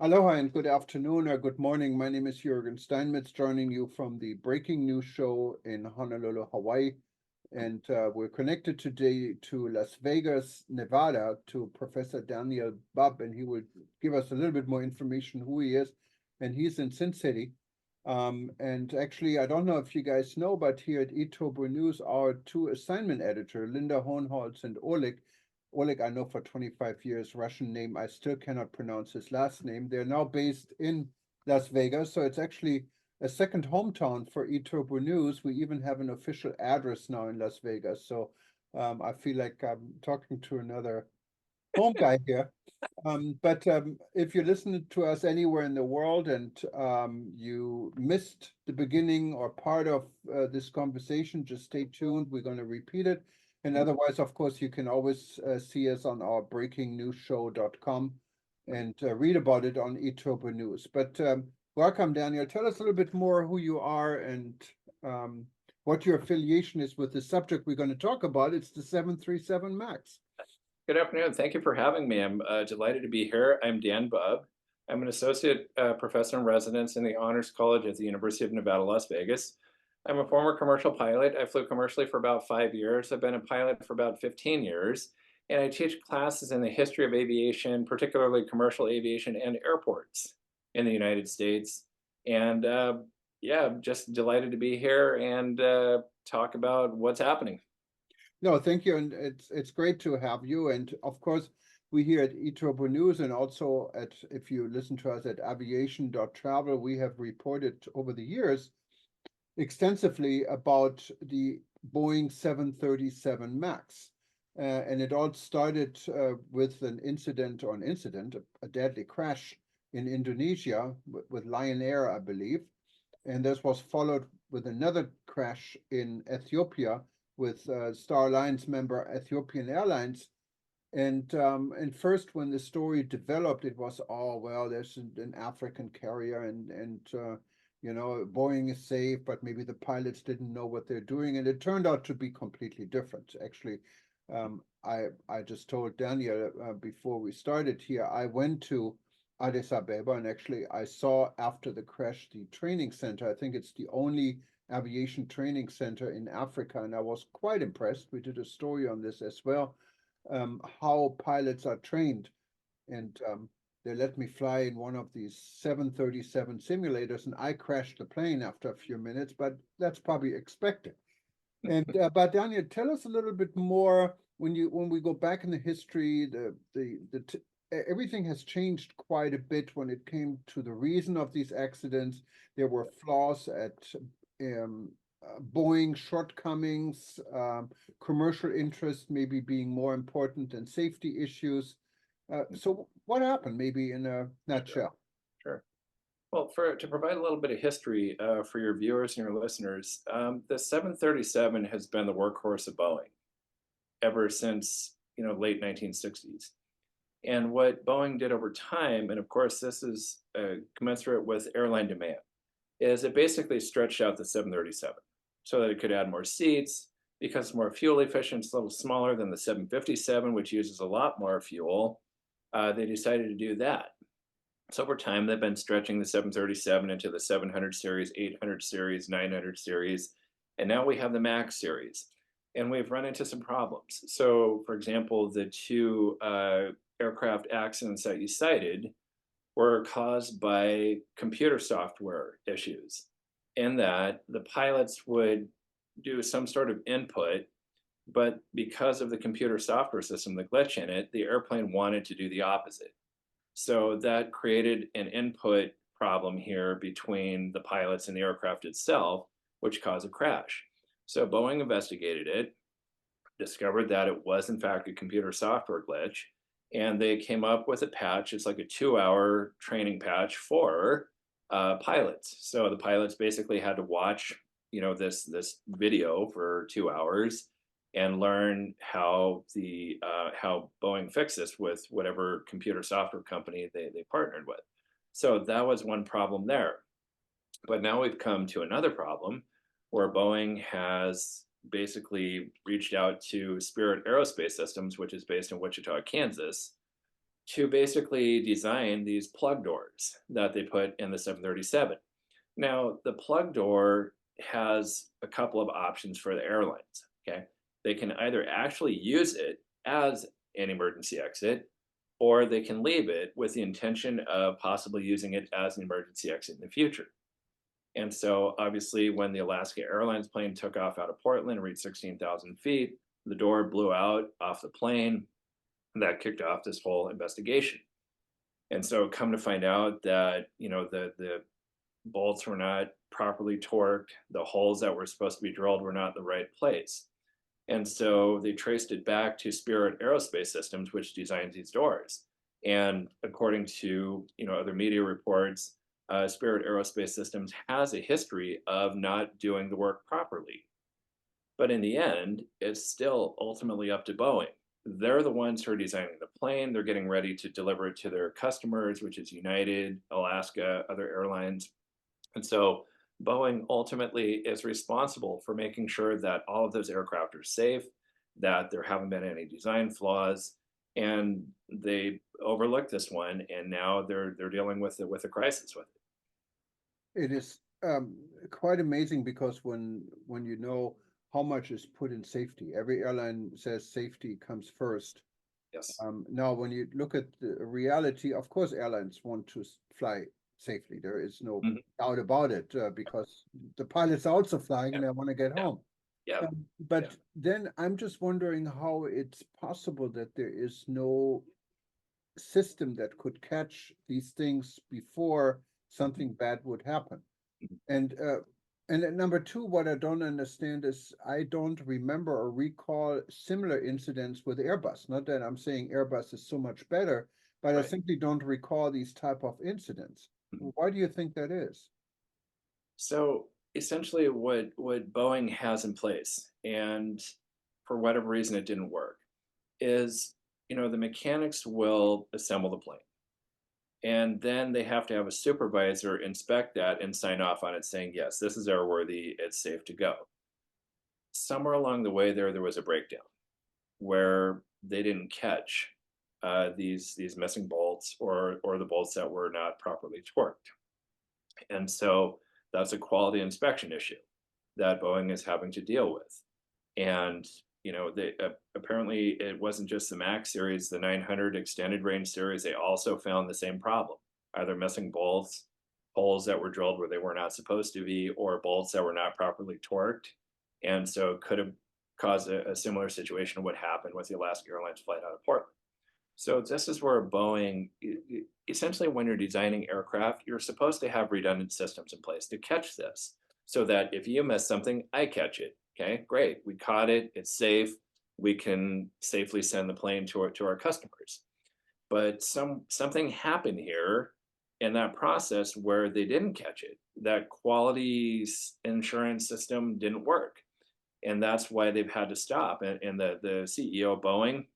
Aloha and good afternoon or good morning. My name is Jürgen Steinmetz, joining you from the Breaking News Show in Honolulu, Hawaii. And we're connected today to Las Vegas, Nevada, to Professor Daniel Bubb, and he will give us a little bit more information who he is. And he's in Sin City. And actually, I don't know if you guys know, but here at eTobu News, our two assignment editor, Linda Hohenholz and Oleg, I know for 25 years, Russian name, I still cannot pronounce his last name. They're now based in Las Vegas, so it's actually a second hometown for eTurbo News. We even have an official address now in Las Vegas, so I feel like I'm talking to another home guy here. But if you listen to us anywhere in the world and you missed the beginning or part of this conversation, just stay tuned. We're going to repeat it. And otherwise, of course, you can always see us on our breakingnewsshow.com and read about it on eTurbo News. But welcome, Daniel. Tell us a little bit more who you are and what your affiliation is with the subject we're going to talk about. It's the 737 MAX. Good afternoon. Thank you for having me. I'm delighted to be here. I'm Dan Bubb. I'm an associate professor in residence in the Honors College at the University of Nevada, Las Vegas. I'm a former commercial pilot. I flew commercially for about 5 years. I've been a pilot for about 15 years. And I teach classes in the history of aviation, particularly commercial aviation and airports in the United States. And yeah, I'm just delighted to be here and talk about what's happening. No, thank you, and it's great to have you. And of course, we here at eTurbo News, and also at if you listen to us at aviation.travel, we have reported over the years extensively about the Boeing 737 MAX. And it all started with an incident, a deadly crash in Indonesia with Lion Air, I believe. And this was followed with another crash in Ethiopia with Star Alliance member Ethiopian Airlines. And first, when the story developed, it was, oh well, there's an African carrier, and Boeing is safe, but maybe the pilots didn't know what they're doing, and it turned out to be completely different. Actually, I just told Daniel before we started here, I went to Addis Ababa, and actually I saw after the crash the training center. I think it's the only aviation training center in Africa, and I was quite impressed. We did a story on this as well, how pilots are trained. And they let me fly in one of these 737 simulators, and I crashed the plane after a few minutes, but that's probably expected. And but Daniel, tell us a little bit more when we go back in the history, everything has changed quite a bit when it came to the reason of these accidents. There were flaws at Boeing, shortcomings, commercial interest maybe being more important than safety issues. So what happened, maybe in a nutshell? Sure. Well, to provide a little bit of history for your viewers and your listeners, the 737 has been the workhorse of Boeing ever since late 1960s. And what Boeing did over time, and of course this is commensurate with airline demand, is it basically stretched out the 737 so that it could add more seats, because it's more fuel efficient. It's a little smaller than the 757, which uses a lot more fuel. They decided to do that. So over time, they've been stretching the 737 into the 700 series, 800 series, 900 series, and now we have the MAX series. And we've run into some problems. So, for example, the two aircraft accidents that you cited were caused by computer software issues, in that the pilots would do some sort of input, but because of the computer software system, the glitch in it, the airplane wanted to do the opposite. So that created an input problem here between the pilots and the aircraft itself, which caused a crash. So Boeing investigated it, discovered that it was in fact a computer software glitch, and they came up with a patch. It's like a 2-hour training patch for pilots. So the pilots basically had to watch, this video for 2 hours and learn how how Boeing fixed this with whatever computer software company they partnered with. So that was one problem there. But now we've come to another problem where Boeing has basically reached out to Spirit Aerospace Systems, which is based in Wichita, Kansas, to basically design these plug doors that they put in the 737. Now, the plug door has a couple of options for the airlines. Okay. They can either actually use it as an emergency exit, or they can leave it with the intention of possibly using it as an emergency exit in the future. And so, obviously, when the Alaska Airlines plane took off out of Portland and reached 16,000 feet, the door blew out off the plane. And that kicked off this whole investigation. And so, come to find out that the bolts were not properly torqued, the holes that were supposed to be drilled were not in the right place. And so they traced it back to Spirit Aerospace Systems, which designs these doors. And according to other media reports, Spirit Aerospace Systems has a history of not doing the work properly. But in the end, it's still ultimately up to Boeing. They're the ones who are designing the plane. They're getting ready to deliver it to their customers, which is United, Alaska, other airlines. And so Boeing ultimately is responsible for making sure that all of those aircraft are safe, that there haven't been any design flaws, and they overlooked this one, and now they're dealing with it with a crisis with it. It is quite amazing because when you know how much is put in safety, every airline says safety comes first. Yes. Now, when you look at the reality, of course, airlines want to fly safely. There is no Mhm. doubt about it, because the pilots are also flying Yeah. and they want to get Yeah. home. Yeah. Yeah. But then I'm just wondering how it's possible that there is no system that could catch these things before something bad would happen. Mhm. And and number two, what I don't understand is I don't remember or recall similar incidents with Airbus. Not that I'm saying Airbus is so much better, but I Right. simply don't recall these type of incidents. Mhm. Why do you think that is? So essentially, what Boeing has in place, and for whatever reason it didn't work, is the mechanics will assemble the plane, and then they have to have a supervisor inspect that and sign off on it, saying yes, this is airworthy, it's safe to go. Somewhere along the way, there was a breakdown where they didn't catch these missing bolts or the bolts that were not properly torqued, and so that's a quality inspection issue that Boeing is having to deal with. And they apparently it wasn't just the Max series, the 900 extended range series. They also found the same problem: either missing bolts, holes that were drilled where they were not supposed to be, or bolts that were not properly torqued. And so it could have caused a similar situation to what happened with the Alaska Airlines flight out of Portland. So this is where Boeing, essentially, when you're designing aircraft, you're supposed to have redundant systems in place to catch this, so that if you miss something, I catch it. Okay, great, we caught it. It's safe. We can safely send the plane to our customers. But something happened here in that process where they didn't catch it. That quality insurance system didn't work, and that's why they've had to stop. And the CEO of Boeing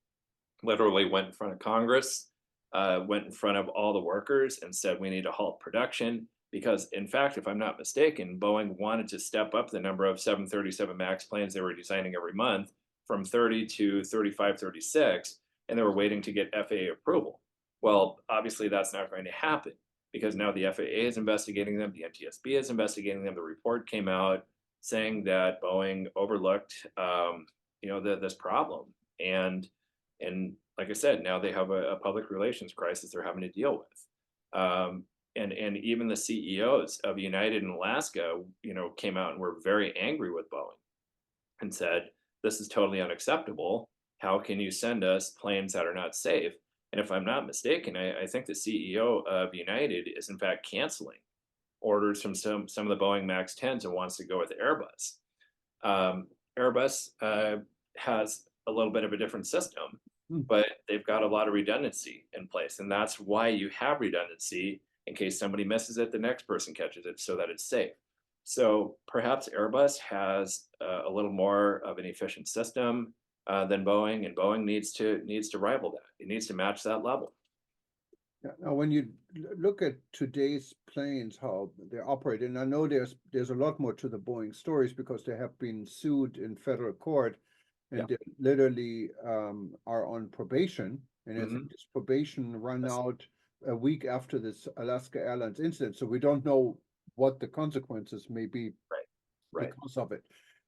literally went in front of Congress, went in front of all the workers and said, we need to halt production. Because, in fact, if I'm not mistaken, Boeing wanted to step up the number of 737 MAX planes they were designing every month from 30 to 35, 36, and they were waiting to get FAA approval. Well, obviously, that's not going to happen because now the FAA is investigating them, the NTSB is investigating them. The report came out saying that Boeing overlooked, this problem, and like I said, now they have a public relations crisis they're having to deal with. And even the CEOs of United and Alaska, came out and were very angry with Boeing and said, "This is totally unacceptable. How can you send us planes that are not safe?" And if I'm not mistaken, I think the CEO of United is in fact canceling orders from some of the Boeing Max 10s and wants to go with Airbus. Airbus has a little bit of a different system, Hmm. but they've got a lot of redundancy in place. And that's why you have redundancy in case somebody misses it, the next person catches it so that it's safe. So perhaps Airbus has a little more of an efficient system than Boeing, and Boeing needs to rival that. It needs to match that level. Yeah, now, when you look at today's planes, how they're operated, and I know there's a lot more to the Boeing stories because they have been sued in federal court, Yeah. and they literally are on probation And I think Mhm. this probation run That's out a week after this Alaska Airlines incident, so we don't know what the consequences may be right. Right. because of it.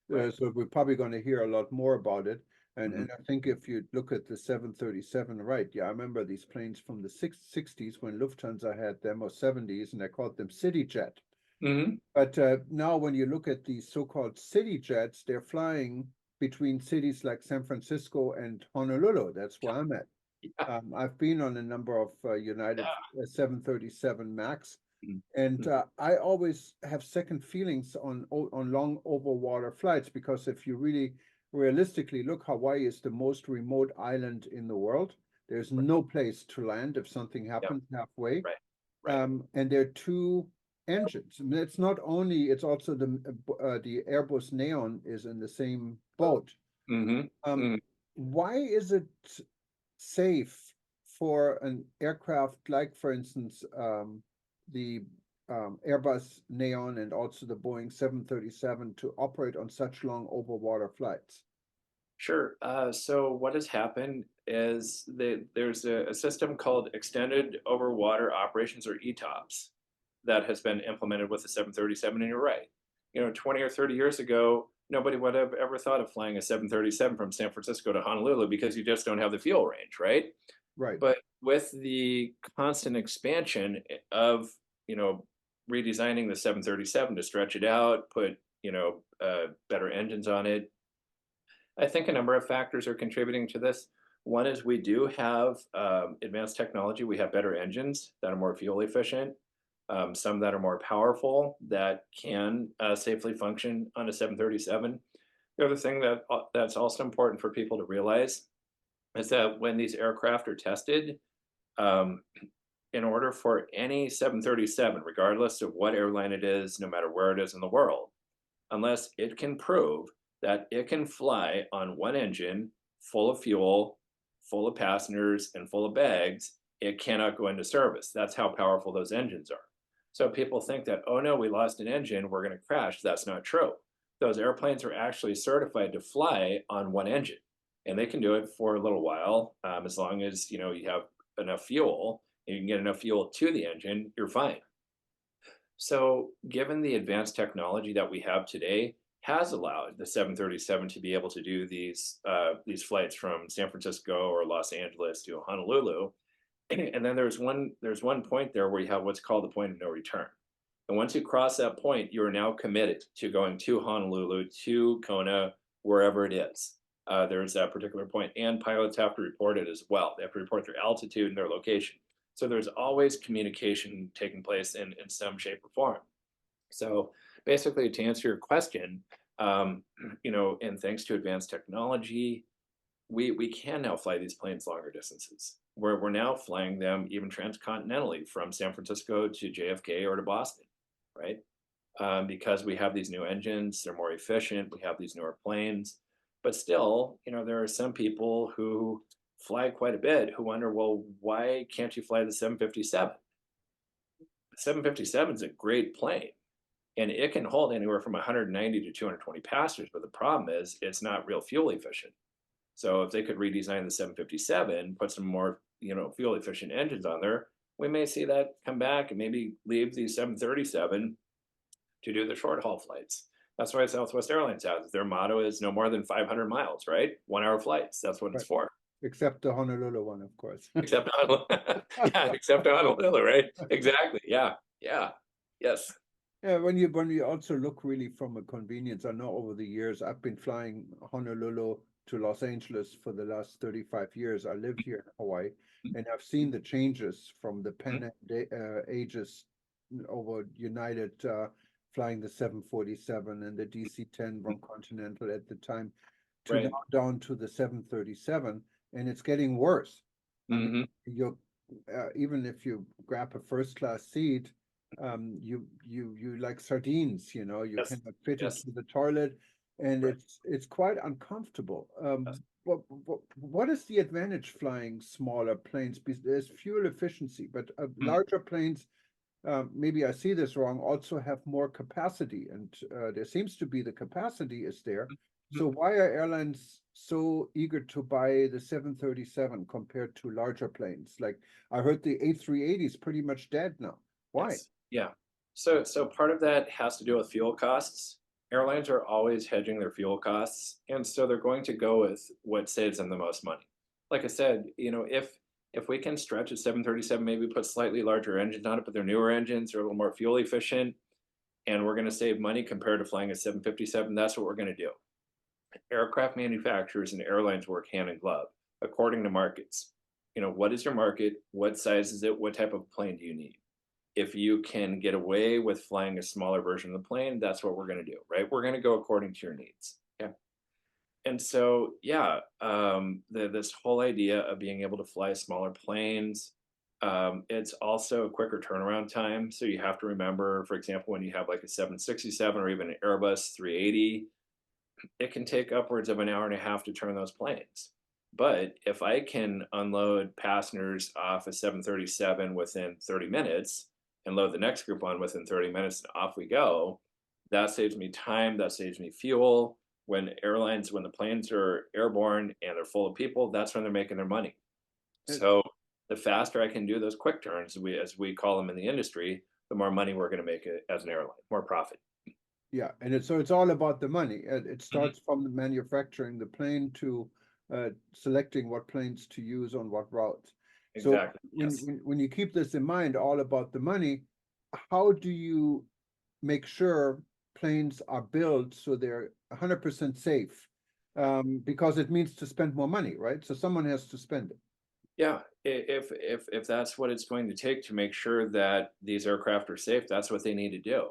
Right. So we're probably going to hear a lot more about it. Mhm. And I think if you look at the 737, right? Yeah, I remember these planes from the 60s when Lufthansa had them, or 70s, and I called them city jet. Mhm. But now when you look at these so-called city jets, they're flying between cities like San Francisco and Honolulu. That's where I'm at. Yeah. I've been on a number of United Yeah. 737 Max, Mhm. and Mhm. I always have second feelings on long overwater flights, because if you really realistically look, Hawaii is the most remote island in the world. There's Right. no place to land if something Yeah. happens halfway. Right. Right. And there are two engines. I mean, it's not only, it's also the Airbus Neon is in the same boat. Mhm. Um, Mhm. why is it safe for an aircraft like, for instance, the Airbus Neon and also the Boeing 737 to operate on such long overwater flights? Sure. So what has happened is that there's a system called Extended Overwater Operations, or ETOPS, that has been implemented with the 737. And you're right. 20 or 30 years ago, nobody would have ever thought of flying a 737 from San Francisco to Honolulu because you just don't have the fuel range, right? Right, But with the constant expansion of, you know, redesigning the 737 to stretch it out, put, better engines on it, I think a number of factors are contributing to this. One is we do have advanced technology. We have better engines that are more fuel efficient, some that are more powerful that can safely function on a 737. The other thing that's also important for people to realize is that when these aircraft are tested, um, in order for any 737, regardless of what airline it is, no matter where it is in the world, unless it can prove that it can fly on one engine full of fuel, full of passengers, and full of bags, it cannot go into service. That's how powerful those engines are. So people think that, oh no, we lost an engine, we're going to crash. That's not true. Those airplanes are actually certified to fly on one engine, and they can do it for a little while, as long as you have enough fuel and you can get enough fuel to the engine, you're fine. So, given the advanced technology that we have today, has allowed the 737 to be able to do these flights from San Francisco or Los Angeles to Honolulu. And then there's one point there where you have what's called the point of no return. And once you cross that point, you are now committed to going to Honolulu, to Kona, wherever it is. There's that particular point, and pilots have to report it as well. They have to report their altitude and their location. So there's always communication taking place in some shape or form. So basically, to answer your question, um, and thanks to advanced technology, we can now fly these planes longer distances. We're now flying them even transcontinentally from San Francisco to JFK or to Boston, right? Because we have these new engines, they're more efficient. We have these newer planes, but still, there are some people who fly quite a bit who wonder, well, why can't you fly the 757? The 757 is a great plane, and it can hold anywhere from 190 to 220 passengers. But the problem is, it's not real fuel efficient. So if they could redesign the 757, put some more, fuel efficient engines on there, we may see that come back and maybe leave the 737 to do the short haul flights. That's why Southwest Airlines has their motto is no more than 500 miles, right? 1 hour flights. That's what it's right. for. Except the Honolulu one, of course. Except on, yeah, except on Honolulu, right? Exactly. Yeah. Yeah. Yes. Yeah, when you also look really from a convenience, I know over the years I've been flying Honolulu to Los Angeles for the last 35 years. I live here in Hawaii, and I've seen the changes from the Mhm. Pan Am ages over United flying the 747 and the DC-10 from Continental at the time to Right. now down to the 737, and it's getting worse. I mean, Hmm. you even if you grab a first class seat, you like sardines, you Yes. cannot fit Yes. into the toilet, and Right. it's quite uncomfortable. Yes. What is the advantage flying smaller planes? Because there's fuel efficiency, but Mhm. larger planes, maybe I see this wrong, also have more capacity, and there seems to be the capacity is there, So why are airlines so eager to buy the 737 compared to larger planes? Like I heard the A380 is pretty much dead now. Why? Yes. Yeah. So part of that has to do with fuel costs. Airlines are always hedging their fuel costs, and so they're going to go with what saves them the most money. Like I said, if we can stretch a 737, maybe put slightly larger engines on it, but they're newer engines, they're a little more fuel efficient, and we're going to save money compared to flying a 757, that's what we're going to do. Aircraft manufacturers and airlines work hand in glove according to markets. What is your market? What size is it? What type of plane do you need? If you can get away with flying a smaller version of the plane, that's what we're going to do, right? We're going to go according to your needs. Yeah. And so, yeah, this whole idea of being able to fly smaller planes, it's also a quicker turnaround time. So you have to remember, for example, when you have like a 767 or even an Airbus 380, it can take upwards of an hour and a half to turn those planes. But if I can unload passengers off a 737 within 30 minutes and load the next group on within 30 minutes and off we go, that saves me time, that saves me fuel. When the planes are airborne and they're full of people, that's when they're making their money. And So the faster I can do those quick turns, as we call them in the industry, the more money we're going to make as an airline, more profit. yeah, and it's all about the money. It Mhm. starts from the manufacturing the plane to selecting what planes to use on what routes. So Exactly. Yes. when you keep this in mind, all about the money, how do you make sure planes are built so they're 100% safe? Because it means to spend more money, right? So someone has to spend it. Yeah, if that's what it's going to take to make sure that these aircraft are safe, that's what they need to do.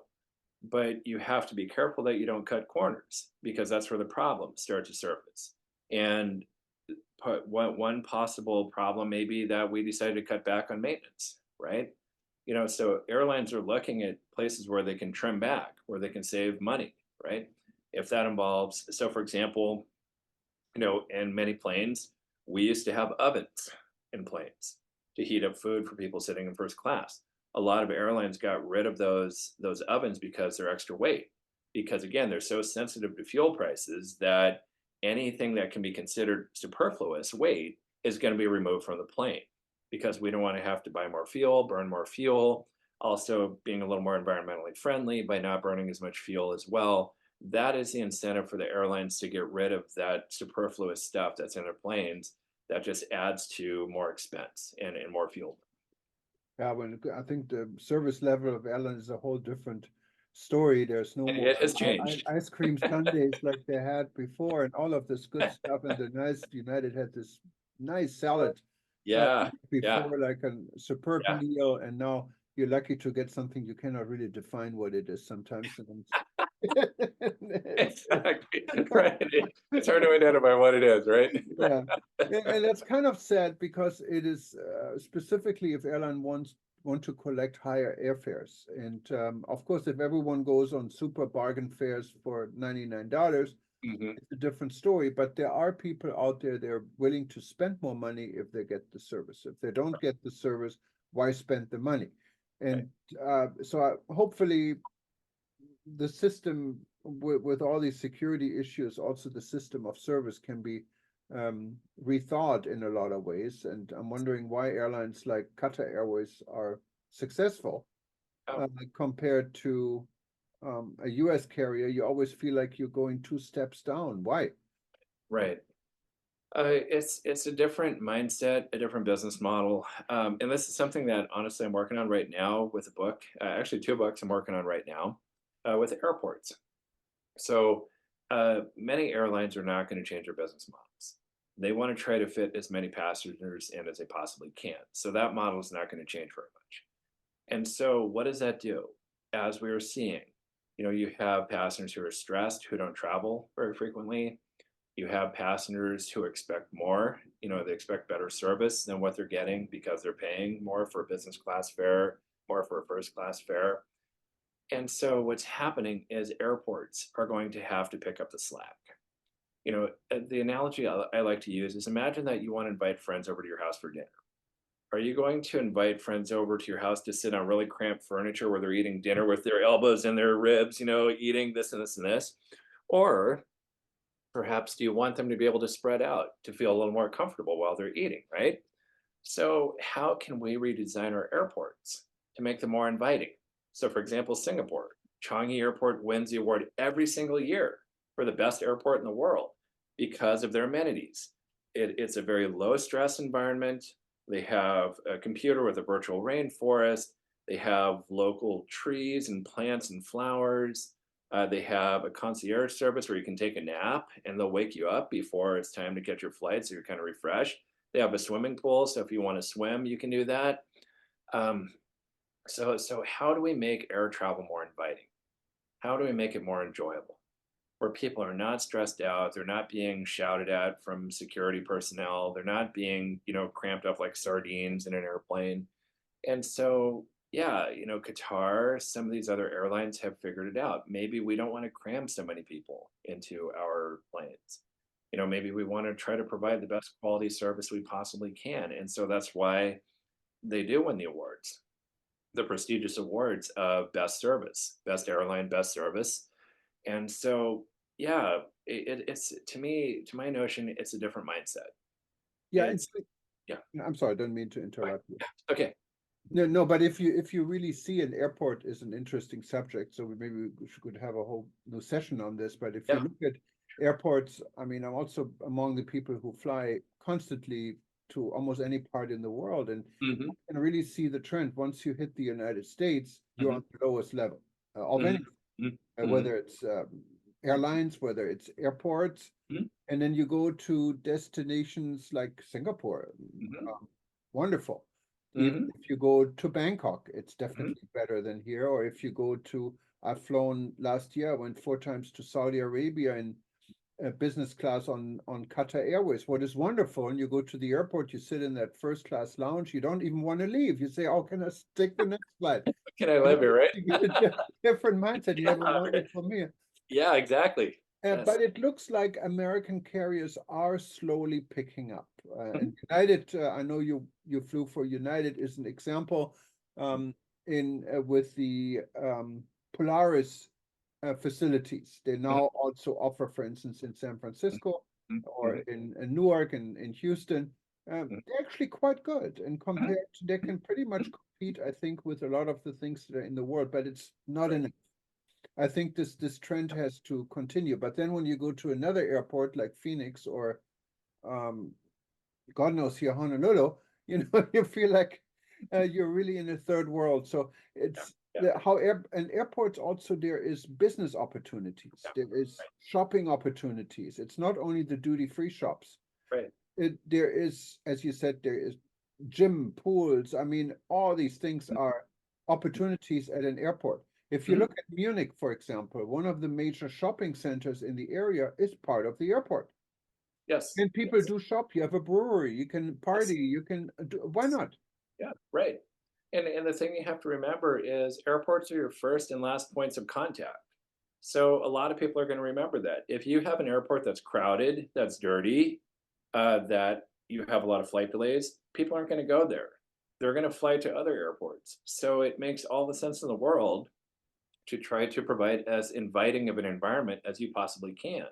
But you have to be careful that you don't cut corners because that's where the problems start to surface. And one possible problem may be that we decided to cut back on maintenance, right? So airlines are looking at places where they can trim back, where they can save money, right? If that involves, so for example, in many planes, we used to have ovens in planes to heat up food for people sitting in first class. A lot of airlines got rid of those ovens because they're extra weight. Because again, they're so sensitive to fuel prices that anything that can be considered superfluous weight is going to be removed from the plane because we don't want to have to buy more fuel, burn more fuel. Also, being a little more environmentally friendly by not burning as much fuel as well, that is the incentive for the airlines to get rid of that superfluous stuff that's in their planes that just adds to more expense and more fuel. Yeah, when I think the service level of airlines is a whole different story. There's no And more it has changed. ice cream sundaes like they had before, and all of this good stuff. And the nice United had this nice salad Yeah, yeah, before, like a superb yeah. meal, and now you're lucky to get something you cannot really define what it is sometimes. And Exactly. Right. It's hard to identify what it is, right? yeah, and that's kind of sad because it is specifically if airline want to collect higher airfares, and of course, if everyone goes on super bargain fares for $99, Hmm. it's a different story. But there are people out there they're willing to spend more money if they get the service. If they don't get the service, why spend the money? Right. And hopefully the system with all these security issues, also the system of service can be rethought in a lot of ways. And I'm wondering why airlines like Qatar Airways are successful Oh, compared to a US carrier. You always feel like you're going two steps down. Why? right. It's a different mindset, a different business model, and this is something that honestly I'm working on right now with a book. Actually, two books I'm working on right now with airports. So many airlines are not going to change their business models. They want to try to fit as many passengers in as they possibly can. So that model is not going to change very much. And so what does that do? As we were seeing, you have passengers who are stressed, who don't travel very frequently. You have passengers who expect more. They expect better service than what they're getting because they're paying more for a business class fare, more for a first class fare. And so what's happening is airports are going to have to pick up the slack. The analogy I like to use is imagine that you want to invite friends over to your house for dinner. Are you going to invite friends over to your house to sit on really cramped furniture where they're eating dinner with their elbows in their ribs, eating this and this and this? Or perhaps do you want them to be able to spread out to feel a little more comfortable while they're eating, right? So, how can we redesign our airports to make them more inviting? So, for example, Singapore, Changi Airport wins the award every single year for the best airport in the world because of their amenities. It's a very low stress environment. They have a computer with a virtual rainforest. They have local trees and plants and flowers. They have a concierge service where you can take a nap and they'll wake you up before it's time to catch your flight, so you're kind of refreshed. They have a swimming pool, so if you want to swim, you can do that. Um, so how do we make air travel more inviting? How do we make it more enjoyable? Where people are not stressed out, they're not being shouted at from security personnel, they're not being, cramped up like sardines in an airplane. And so, yeah, Qatar, some of these other airlines have figured it out. Maybe we don't want to cram so many people into our planes. Maybe we want to try to provide the best quality service we possibly can. And so that's why they do win the awards, the prestigious awards of best service, best airline, best service. And so, yeah, it's to me, to my notion, it's a different mindset. Yeah, It's, yeah, I'm sorry, I don't mean to fine. interrupt you. Yeah, okay. No, no, but if you really see an airport is an interesting subject, so maybe we could have a whole new session on this. But if you Yeah. look at airports, I mean, I'm also among the people who fly constantly to almost any part in the world, and Hmm. you can really see the trend. Once you hit the United States, you're Hmm. on the lowest level of Hmm. any, Hmm. whether it's airlines, whether it's airports, Hmm. and then you go to destinations like Singapore, Hmm. wonderful. Even Hmm. if you go to Bangkok, it's Hmm. definitely better than here. Or if you go to, I've flown last year, I went 4 times to Saudi Arabia in business class on Qatar Airways. What is wonderful, and you go to the airport, you sit in that first class lounge, you don't even want to leave. You say, "Oh, can I take the next flight?" Can I You live know, here, right? you get a different mindset. You have a Yeah, right. wonderful meal. Yeah, exactly. Yes. But it looks like American carriers are slowly picking up. Mhm. And United, I know you flew for United, is an example in with the Polaris facilities. They Mhm. now also offer, for instance, in San Francisco Mhm. or Mhm. in Newark and in Houston. Mhm. They're actually quite good, and Mhm. compared to, they Mhm. can pretty much compete, I think, with a lot of the things that are in the world, but it's not Right. enough. I think this trend has to continue. But then when you go to another airport like Phoenix or um, God knows here Honolulu, you feel like you're really in a third world. So Yeah. it's Yeah. how and airports also there is business opportunities, Yeah. there is Right. shopping opportunities. It's not only the duty-free shops. Right. There is, as you said, there is gym, pools. I mean, all these things are opportunities at an airport. If you Mhm. look at Munich, for example, one of the major shopping centers in the area is part of the airport. Yes. And people Yes. do shop. You have a brewery, you can party, Yes. you can do, why not? Yeah. Right. And the thing you have to remember is airports are your first and last points of contact. So a lot of people are going to remember that. If you have an airport that's crowded, that's dirty, that you have a lot of flight delays, people aren't going to go there. They're going to fly to other airports. So it makes all the sense in the world to try to provide as inviting of an environment as you possibly can.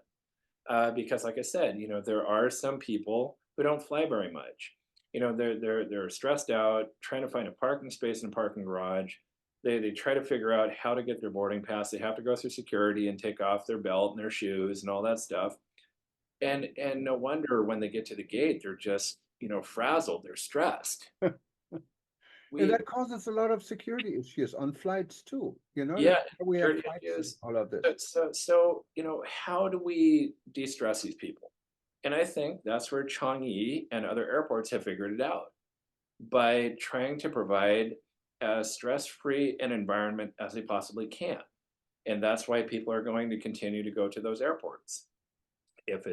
Because, like I said, there are some people who don't fly very much. They're stressed out, trying to find a parking space in a parking garage. They try to figure out how to get their boarding pass. They have to go through security and take off their belt and their shoes and all that stuff. And no wonder when they get to the gate, they're just frazzled. They're stressed. And We that causes a lot of security issues on flights too. Yeah, That's why we have security flights and issues. all of this. So, how do we de-stress these people? And I think that's where Changi and other airports have figured it out by trying to provide as stress-free an environment as they possibly can. And that's why people are going to continue to go to those airports. If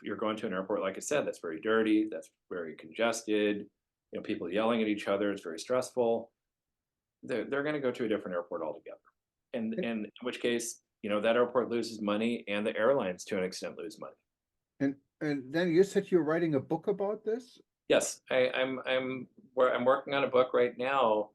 you're going to an airport, like I said, that's very dirty, that's very congested, people yelling at each other, it's very stressful. They're going to go to a different airport altogether. And in which case, that airport loses money and the airlines to an extent lose money. And then you said you're writing a book about this? Yes, I'm working on a book right now,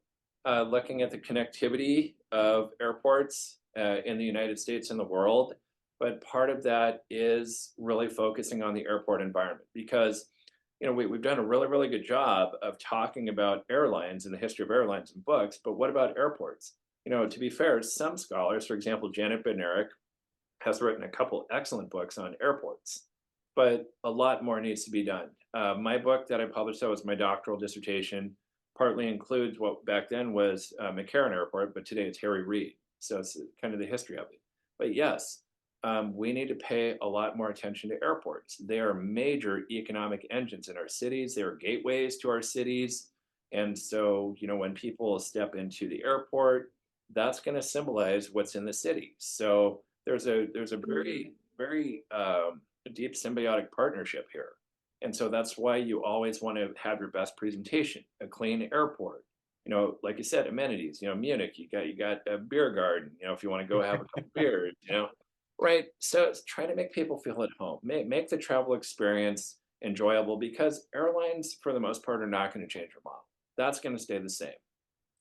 looking at the connectivity of airports in the United States and the world. but part of that is really focusing on the airport environment because we've done a really good job of talking about airlines and the history of airlines in books, but what about airports? To be fair, some scholars, for example, Janet Bednarik, has written a couple excellent books on airports, but a lot more needs to be done. My book that I published, that was my doctoral dissertation, partly includes what back then was McCarran Airport, but today it's Harry Reid. So it's kind of the history of it. But yes, we need to pay a lot more attention to airports. They are major economic engines in our cities. They are gateways to our cities. And so, when people step into the airport, that's going to symbolize what's in the city. So there's a very deep symbiotic partnership here. And so that's why you always want to have your best presentation, a clean airport. Like you said, amenities. Munich, you got a beer garden. If you want to go have a couple beers. Right. So it's trying to make people feel at home, make the travel experience enjoyable because airlines, for the most part, are not going to change their model. That's going to stay the same.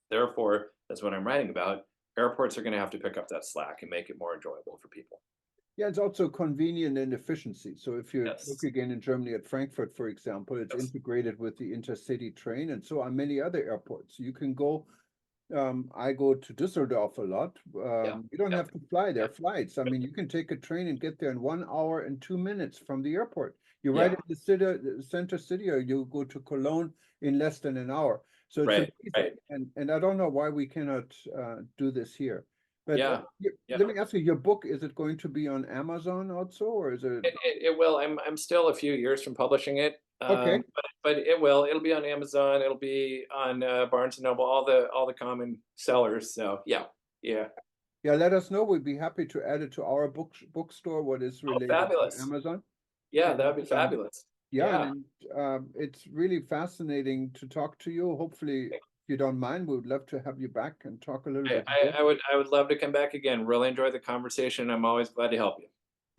Therefore, that's what I'm writing about. Airports are going to have to pick up that slack and make it more enjoyable for people. Yeah, it's also convenient and efficiency. So if you Yes. look again in Germany at Frankfurt, for example, it's Yes. integrated with the intercity train, and so are many other airports. You can go. I go to Düsseldorf a lot. You don't Yeah. have to fly there. Flights. I mean, you can take a train and get there in 1 hour and 2 minutes from the airport. You're right Yeah. in the center city, or you go to Cologne in less than an hour. So it's Right. amazing. And I don't know why we cannot do this here. But Yeah. let me ask you, your book, is it going to be on Amazon also, or is it? It will. I'm still a few years from publishing it. Okay. But it will. It'll be on Amazon. It'll be on Barnes and Noble, all the common sellers. So yeah. Yeah, let us know. We'd be happy to add it to our bookstore, what is Oh, related to fabulous. Amazon. Yeah, And, that'd be fabulous. yeah, Yeah. and it's really fascinating to talk to you. Hopefully, if you don't mind, we would love to have you back and talk a little bit more. I would love to come back again. Really enjoy the conversation. I'm always glad to help you.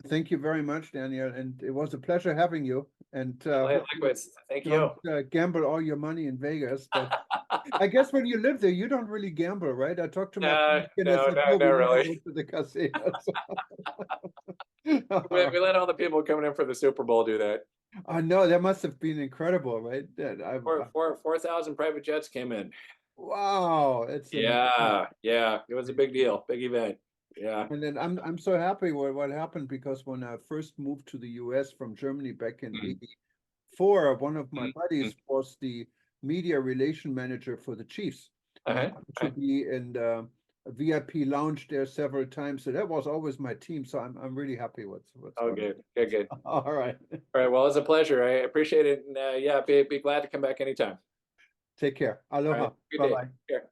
Thank you very much, Daniel, and it was a pleasure having you. And Likewise. Thank you. don't gamble all your money in Vegas, but I guess when you live there, you don't really gamble, right? I talked to my friend and I said, no, we no, never really. go to the casinos. We let all the people coming in for the Super Bowl do that. I know that must have been incredible, right? 4,000 private jets came in. Wow, it's amazing. Yeah. It was a big deal, big event. Yeah. And then I'm so happy what happened, because when I first moved to the US from Germany back in '84, one of my buddies was the media relation manager for the Chiefs. And I happened to be in the VIP lounge there several times. So that was always my team. So I'm really happy what's Oh, going good. on. All right. All right. Well, it's a pleasure. I appreciate it. And yeah, be glad to come back anytime. Take care. All Aloha. right. Good day. Bye-bye. Care.